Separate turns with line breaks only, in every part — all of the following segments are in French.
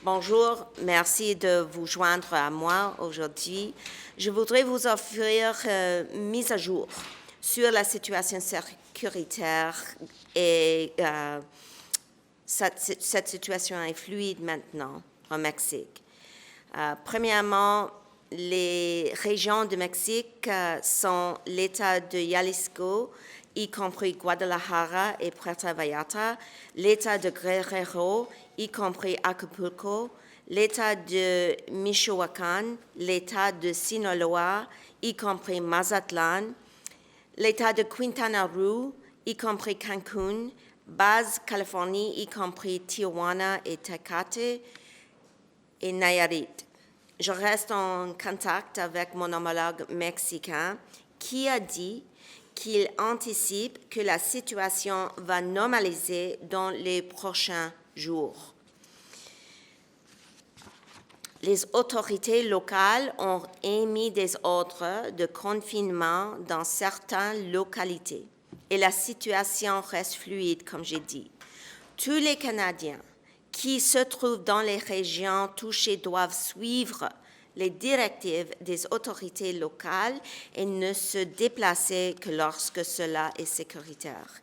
Bonjour, merci de vous joindre à moi aujourd'hui. Je voudrais vous offrir une mise à jour sur la situation sécuritaire et cette situation est fluide maintenant au Mexique. Premièrement, les régions du Mexique sont l'État de Jalisco, y compris Guadalajara et Puerto Vallarta, l'État de Guerrero, y compris Acapulco, l'État de Michoacán, l'État de Sinaloa, y compris Mazatlán, l'État de Quintana Roo, y compris Cancún, Baja Californie, y compris Tijuana et Tecate, et Nayarit. Je reste en contact avec mon homologue mexicain qui a dit qu'il anticipe que la situation va normaliser dans les prochains jours. Les autorités locales ont émis des ordres de confinement dans certaines localités et la situation reste fluide, comme j'ai dit. Tous les Canadiens qui se trouvent dans les régions touchées doivent suivre les directives des autorités locales et ne se déplacer que lorsque cela est sécuritaire.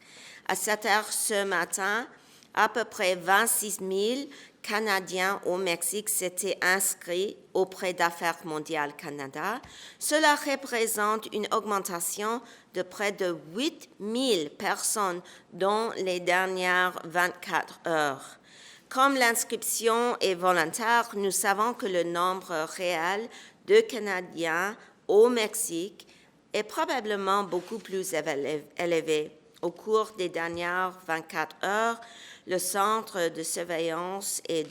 À 7 heures ce matin, à peu près 26 000 Canadiens au Mexique s'étaient inscrits auprès d'Affaires mondiales Canada. Cela représente une augmentation de près de 8 000 personnes dans les dernières 24 heures. Comme l'inscription est volontaire, nous savons que le nombre réel de Canadiens au Mexique est probablement beaucoup plus élevé. Au cours des dernières 24 heures, le Centre de surveillance et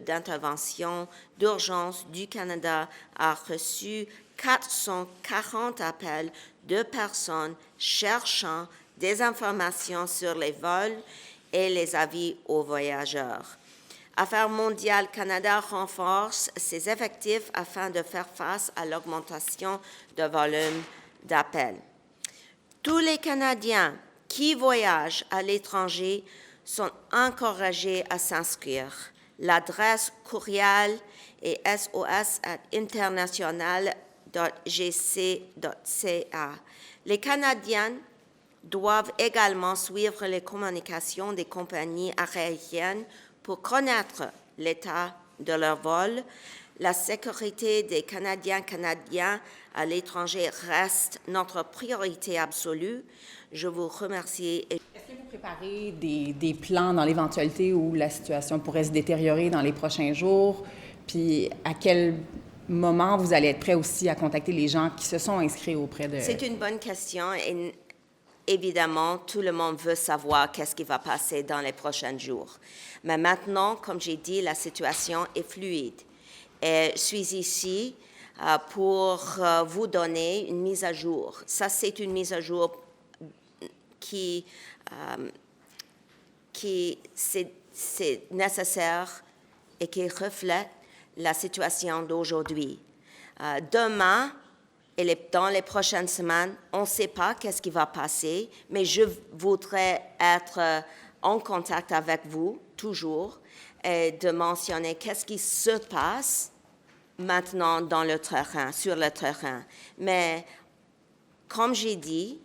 d'intervention d'urgence du Canada a reçu 440 appels de personnes cherchant des informations sur les vols et les avis aux voyageurs. Affaires mondiales Canada renforce ses effectifs afin de faire face à l'augmentation de volume d'appels. Tous les Canadiens qui voyagent à l'étranger sont encouragés à s'inscrire. L'adresse courriel est sos@international.gc.ca. Les Canadiens doivent également suivre les communications des compagnies aériennes pour connaître l'état de leur vol. La sécurité des Canadiens à l'étranger reste notre priorité absolue. Je vous remercie.
Est-ce que vous préparez des plans dans l'éventualité où la situation pourrait se détériorer dans les prochains jours? Puis à quel moment vous allez être prêt aussi à contacter les gens qui se sont inscrits auprès de...
C'est une bonne question et évidemment, tout le monde veut savoir qu'est-ce qui va passer dans les prochains jours. Mais maintenant, comme j'ai dit, la situation est fluide. Et je suis ici pour vous donner une mise à jour. Ça, c'est une mise à jour qui c'est nécessaire et qui reflète la situation d'aujourd'hui. Demain, et dans les prochaines semaines, on ne sait pas qu'est-ce qui va passer, mais je voudrais être en contact avec vous toujours et de mentionner qu'est-ce qui se passe maintenant dans le terrain, sur le terrain. Mais comme j'ai dit,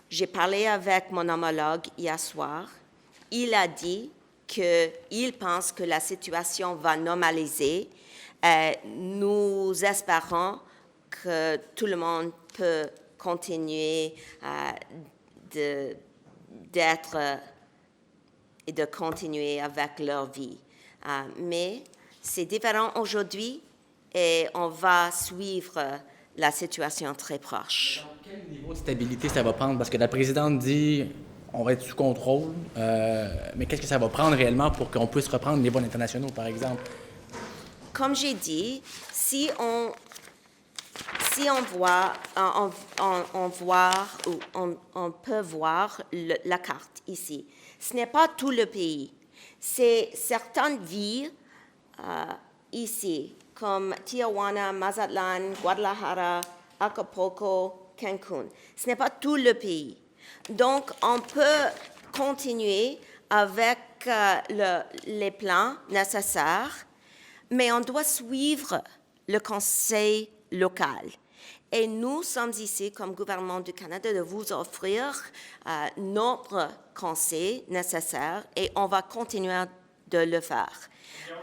j'ai parlé avec mon homologue hier soir. Il a dit qu'il pense que la situation va normaliser. Nous espérons que tout le monde peut continuer d'être et de continuer avec leur vie. Mais c'est différent aujourd'hui et on va suivre la situation très proche.
Donc, quel niveau de stabilité ça va prendre? Parce que la présidente dit on va être sous contrôle, mais qu'est-ce que ça va prendre réellement pour qu'on puisse reprendre les vols internationaux, par exemple?
Comme j'ai dit, si on peut voir la carte ici. Ce n'est pas tout le pays. C'est certaines villes ici, comme Tijuana, Mazatlán, Guadalajara, Acapulco, Cancún. Ce n'est pas tout le pays. Donc, on peut continuer avec les plans nécessaires, mais on doit suivre le conseil local. Et nous sommes ici, comme gouvernement du Canada, de vous offrir notre conseil nécessaire et on va continuer de le faire.